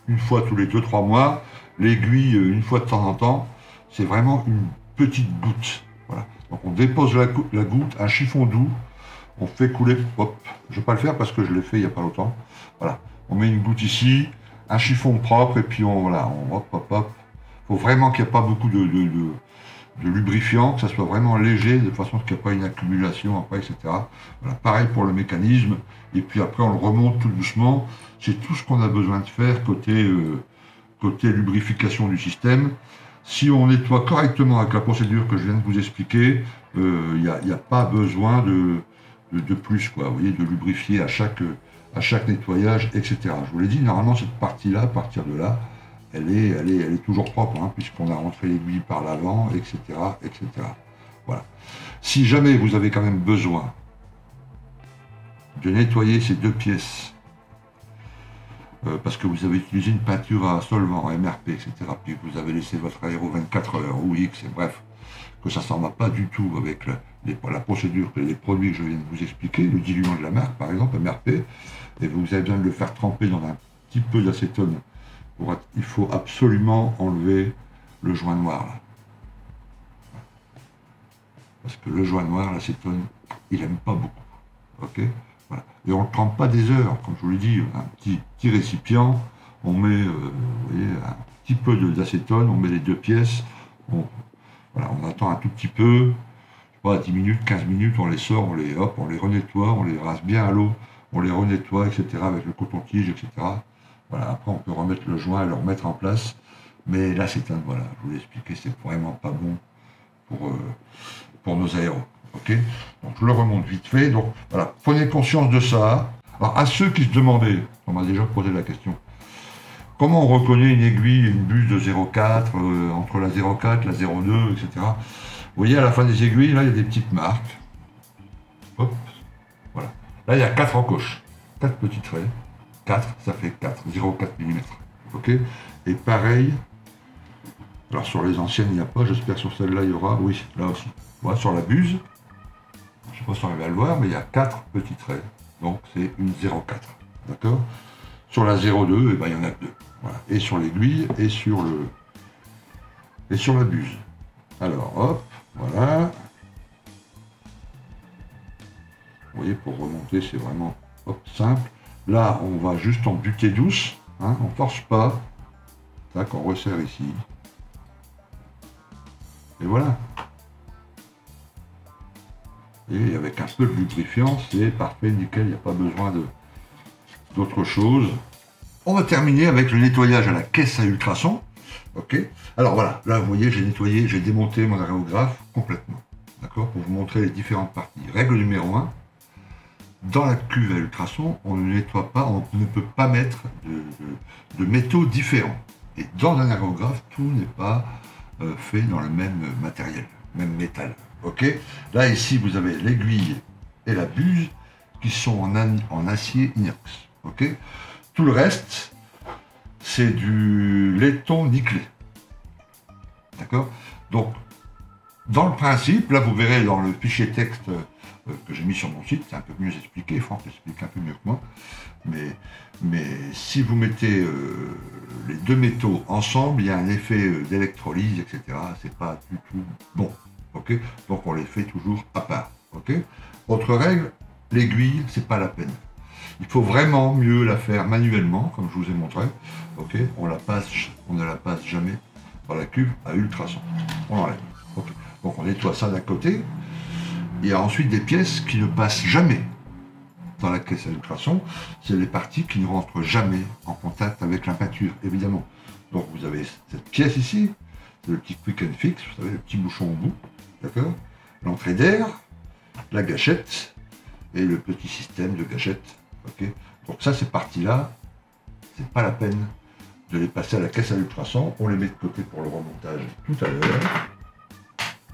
une fois tous les 2-3 mois, l'aiguille une fois de temps en temps, c'est vraiment une petite goutte. Voilà. Donc on dépose la goutte, un chiffon doux, on fait couler, hop, je ne vais pas le faire parce que je l'ai fait il n'y a pas longtemps. Voilà, on met une goutte ici, un chiffon propre, et puis hop. Il faut vraiment qu'il n'y ait pas beaucoup de lubrifiant, que ça soit vraiment léger, de façon qu'il n'y ait pas une accumulation après, etc. Voilà, pareil pour le mécanisme, et puis après on le remonte tout doucement. C'est tout ce qu'on a besoin de faire côté lubrification du système. Si on nettoie correctement avec la procédure que je viens de vous expliquer, il n'y a pas besoin de plus, quoi. Vous voyez, de lubrifier à chaque nettoyage, etc. Je vous l'ai dit, normalement cette partie-là, à partir de là, elle est toujours propre, hein, puisqu'on a rentré l'aiguille par l'avant, etc., etc. Voilà. Si jamais vous avez quand même besoin de nettoyer ces deux pièces, parce que vous avez utilisé une peinture à solvant, MRP, etc., puis vous avez laissé votre aéro 24 heures, ou X, et bref, que ça ne s'en va pas du tout avec la procédure, les produits que je viens de vous expliquer, le diluant de la marque, par exemple, MRP, et vous avez besoin de le faire tremper dans un petit peu d'acétone. Il faut absolument enlever le joint noir, là. Parce que le joint noir, l'acétone, il n'aime pas beaucoup. Ok, voilà. Et on ne le trempe pas des heures, comme je vous l'ai dit, un petit récipient, on met vous voyez, un petit peu d'acétone, on met les deux pièces, voilà, on attend un tout petit peu, je sais pas, 10 minutes, 15 minutes, on les sort, on les renettoie, on les rase bien à l'eau, on les renettoie, etc., avec le coton-tige, etc. Voilà, après on peut remettre le joint et le remettre en place, mais l'acétone, voilà, je vous l'ai expliqué, c'est vraiment pas bon pour nos aéros. Ok, donc je le remonte vite fait. Donc voilà, prenez conscience de ça. Alors à ceux qui se demandaient, on m'a déjà posé la question, comment on reconnaît une aiguille, une buse de 0,4, entre la 0,4, la 0,2, etc. Vous voyez à la fin des aiguilles, là il y a des petites marques. Hop, voilà. Là il y a 4 encoches, 4 petits traits. 4, ça fait 4, 0,4 mm. Ok, et pareil, alors sur les anciennes il n'y a pas, j'espère sur celle-là il y aura, oui, là aussi. Voilà, sur la buse, je ne sais pas si on arrive à le voir, mais il y a 4 petits traits, donc c'est une 0,4, d'accord. Sur la 0,2, eh ben, il y en a 2, voilà. Et sur l'aiguille, et sur la buse. Alors, hop, voilà. Vous voyez, pour remonter, c'est vraiment hop, simple. Là, on va juste en butée douce, hein, on ne force pas. Tac, on resserre ici. Et voilà. Et avec un peu de lubrifiant, c'est parfait, nickel, il n'y a pas besoin d'autre chose. On va terminer avec le nettoyage à la caisse à ultrasons. Ok. Alors voilà, là vous voyez, j'ai nettoyé, j'ai démonté mon aérographe complètement. D'accord, pour vous montrer les différentes parties. Règle numéro 1. Dans la cuve à ultrasons, on ne nettoie pas, on ne peut pas mettre de métaux différents. Et dans un aérographe, tout n'est pas fait dans le même matériel, même métal. Ok. Là ici, vous avez l'aiguille et la buse qui sont en acier inox. Ok. Tout le reste, c'est du laiton nickelé. D'accord. Donc, dans le principe, là vous verrez dans le fichier texte que j'ai mis sur mon site, c'est un peu mieux expliqué, Franck l'explique un peu mieux que moi, mais si vous mettez les deux métaux ensemble, il y a un effet d'électrolyse, etc. C'est pas du tout bon, ok. Donc on les fait toujours à part, ok. Autre règle, l'aiguille, c'est pas la peine. Il faut vraiment mieux la faire manuellement, comme je vous ai montré. Ok, on ne la passe jamais dans la cuve à ultrasons. On l'enlève. Okay. Donc on nettoie ça d'un côté. Il y a ensuite des pièces qui ne passent jamais dans la caisse à ultrasons. C'est les parties qui ne rentrent jamais en contact avec la peinture, évidemment. Donc vous avez cette pièce ici, c'est le petit quick and fix, vous savez, le petit bouchon au bout, d'accord? L'entrée d'air, la gâchette et le petit système de gâchette. Okay, donc ça, ces parties-là, c'est pas la peine de les passer à la caisse à ultrasons. On les met de côté pour le remontage tout à l'heure.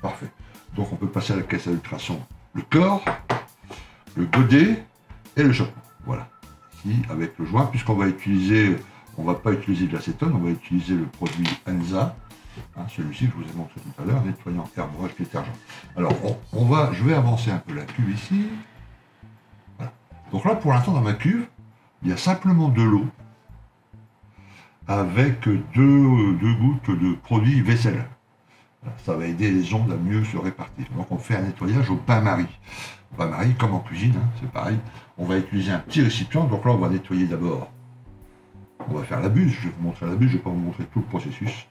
Parfait. Donc on peut passer à la caisse à ultrasons le corps, le godet et le chapeau. Voilà. Ici, avec le joint, puisqu'on va utiliser, on va pas utiliser de l'acétone, on va utiliser le produit Enza. Hein, celui-ci que je vous ai montré tout à l'heure, nettoyant airbrush détergent. Alors, je vais avancer un peu la cuve ici. Voilà. Donc là, pour l'instant, dans ma cuve, il y a simplement de l'eau avec deux gouttes de produit vaisselle. Voilà, ça va aider les ondes à mieux se répartir. Donc, on fait un nettoyage au bain-marie. Bain-marie, comme en cuisine, hein, c'est pareil. On va utiliser un petit récipient. Donc là, on va nettoyer d'abord. On va faire la buse. Je vais vous montrer la buse. Je ne vais pas vous montrer tout le processus.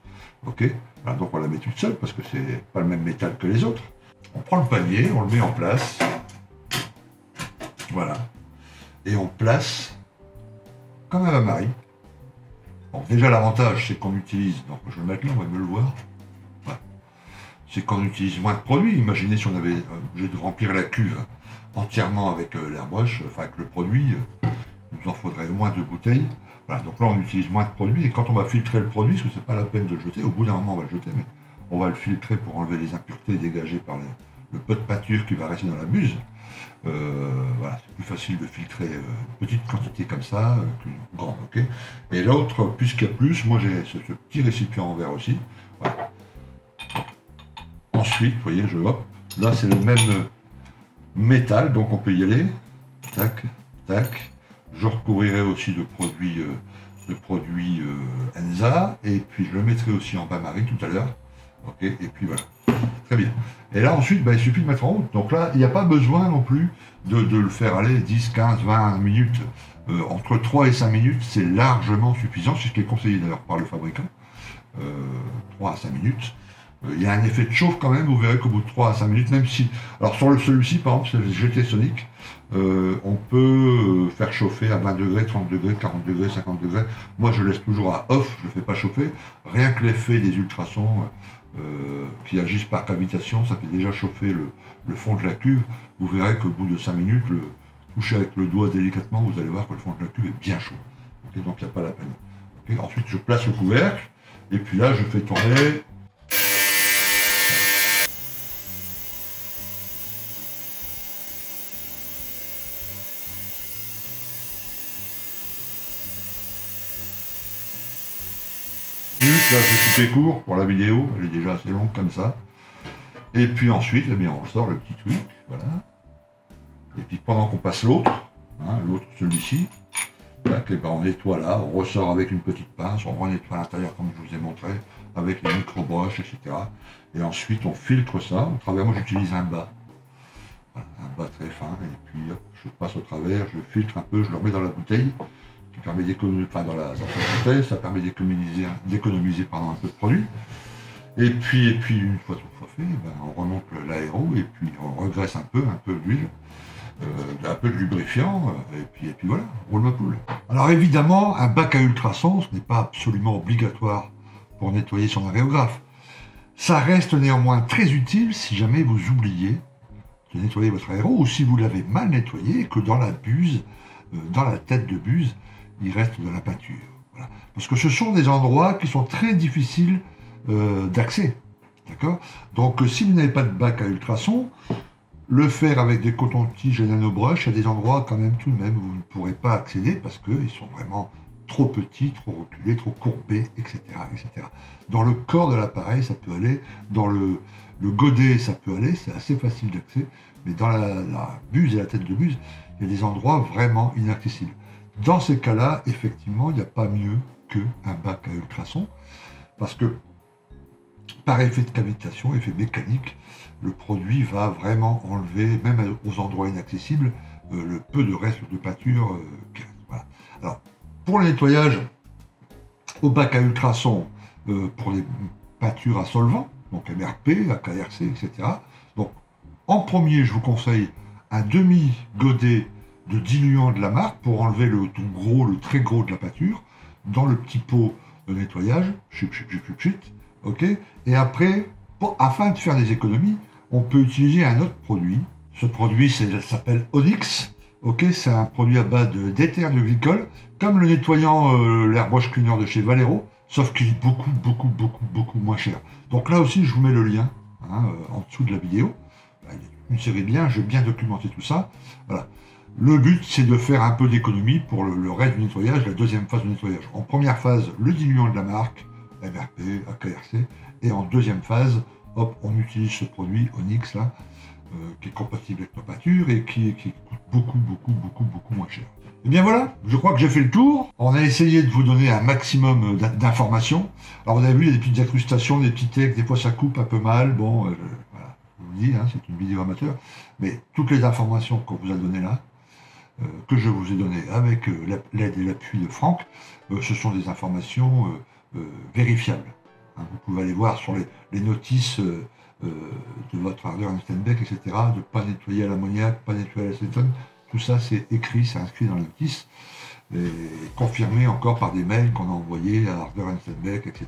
Ok, voilà, donc on la met toute seule parce que c'est pas le même métal que les autres. On prend le panier, on le met en place. Voilà. Et on place comme un bain-marie. Bon, déjà l'avantage c'est qu'on utilise, donc je vais le mettre là, on va mieux le voir. Voilà. C'est qu'on utilise moins de produits. Imaginez si on avait obligé de remplir la cuve entièrement avec l'airbrush, enfin avec le produit, il nous en faudrait au moins 2 bouteilles. Voilà, donc là on utilise moins de produits et quand on va filtrer le produit, parce que c'est pas la peine de le jeter, au bout d'un moment on va le jeter, mais on va le filtrer pour enlever les impuretés dégagées par le peu de peinture qui va rester dans la buse. Voilà, c'est plus facile de filtrer une petite quantité comme ça qu'une grande, ok. Et l'autre, puisqu'il y a plus, moi j'ai ce petit récipient en verre aussi. Voilà. Ensuite, vous voyez, hop, là c'est le même métal, donc on peut y aller. Tac, tac. Je recouvrirai aussi de produits Enza, et puis je le mettrai aussi en bain-marie tout à l'heure. Ok, et puis voilà. Très bien. Et là ensuite, il suffit de mettre en route. Donc là, il n'y a pas besoin non plus de le faire aller 10, 15, 20 minutes. Entre 3 et 5 minutes, c'est largement suffisant. C'est ce qui est conseillé d'ailleurs par le fabricant. 3 à 5 minutes. Il y a un effet de chauffe quand même, vous verrez qu'au bout de 3 à 5 minutes, même si... Alors sur celui-ci, par exemple, c'est le GT Sonic, on peut faire chauffer à 20 degrés, 30 degrés, 40 degrés, 50 degrés. Moi, je laisse toujours à off, je ne le fais pas chauffer. Rien que l'effet des ultrasons qui agissent par cavitation, ça fait déjà chauffer le fond de la cuve. Vous verrez qu'au bout de 5 minutes, toucher avec le doigt délicatement, vous allez voir que le fond de la cuve est bien chaud. Okay, donc, il n'y a pas la peine. Okay, ensuite, je place le couvercle, et puis là, je fais tourner... Là, je coupe court pour la vidéo, elle est déjà assez longue comme ça. Et puis ensuite, eh bien, on sort le petit tweak, voilà. Et puis pendant qu'on passe l'autre, hein, l'autre, celui-ci, on nettoie là, on ressort avec une petite pince, on renettoie à l'intérieur comme je vous ai montré, avec les micro-broches, etc. Et ensuite, on filtre ça. Au travers, moi, j'utilise un bas. Voilà, un bas très fin, et puis hop, je passe au travers, je filtre un peu, je le remets dans la bouteille. Qui permet d'économiser, enfin dans la bouteille, ça permet d'économiser un peu de produit. Et puis une fois tout fait, on remonte l'aéro et puis on regraisse un peu d'huile, un peu de lubrifiant, et puis voilà, roule ma poule. Alors évidemment, un bac à ultrasons, ce n'est pas absolument obligatoire pour nettoyer son aérographe. Ça reste néanmoins très utile si jamais vous oubliez de nettoyer votre aéro ou si vous l'avez mal nettoyé et que dans la buse, dans la tête de buse, il reste de la peinture. Voilà. Parce que ce sont des endroits qui sont très difficiles d'accès. D'accord ? Donc si vous n'avez pas de bac à ultrasons, le faire avec des cotons-tiges et nanobrush, il y a des endroits quand même tout de même où vous ne pourrez pas accéder parce qu'ils sont vraiment trop petits, trop reculés, trop courbés, etc., etc. Dans le corps de l'appareil, ça peut aller. Dans le godet, ça peut aller. C'est assez facile d'accès. Mais dans la buse et la tête de buse, il y a des endroits vraiment inaccessibles. Dans ces cas-là, effectivement, il n'y a pas mieux qu'un bac à ultrasons, parce que par effet de cavitation, effet mécanique, le produit va vraiment enlever, même aux endroits inaccessibles, le peu de reste de pâture qu'il reste. Voilà. Alors, pour le nettoyage au bac à ultrasons, pour les pâtures à solvant, donc MRP, AKRC, etc. Donc, en premier, je vous conseille un demi-godet de diluant de la marque pour enlever le tout gros, le très gros de la pâture, dans le petit pot de nettoyage, ok. Et après, afin de faire des économies, on peut utiliser un autre produit. Ce produit s'appelle Onyx, ok. C'est un produit à base d'éther de glycol, comme le nettoyant l'Airwash Cleaner de chez Valero, sauf qu'il est beaucoup moins cher. Donc là aussi, je vous mets le lien en dessous de la vidéo. Il y a une série de liens, je vais bien documenter tout ça. Voilà. Le but, c'est de faire un peu d'économie pour le reste du nettoyage, la deuxième phase de nettoyage. En première phase, le diluant de la marque, MRP, AKRC, et en deuxième phase, hop, on utilise ce produit Onyx là, qui est compatible avec nos pâtures et qui coûte beaucoup moins cher. Et bien voilà, je crois que j'ai fait le tour. On a essayé de vous donner un maximum d'informations. Alors vous avez vu, il y a des petites incrustations, des petits textes, des fois ça coupe un peu mal. Bon, voilà, je vous le dis, c'est une vidéo amateur. Mais toutes les informations qu'on vous a données là, que je vous ai données avec l'aide et l'appui de Franck, ce sont des informations vérifiables. Vous pouvez aller voir sur les notices de votre Harder & Steinbeck, etc., de ne pas nettoyer à l'ammoniac, pas nettoyer à l'acétone. Tout ça, c'est écrit, c'est inscrit dans la notice, et confirmé encore par des mails qu'on a envoyés à Harder & Steinbeck, etc.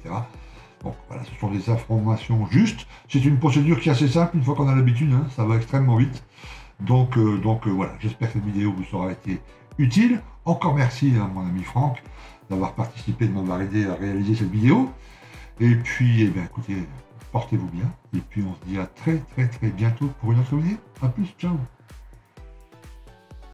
Donc voilà, ce sont des informations justes. C'est une procédure qui est assez simple, une fois qu'on a l'habitude, ça va extrêmement vite. Donc voilà, j'espère que cette vidéo vous aura été utile. Encore merci à mon ami Franck d'avoir participé, de m'avoir aidé à réaliser cette vidéo. Et puis, écoutez, portez-vous bien. Et puis on se dit à très bientôt pour une autre vidéo. A plus, ciao.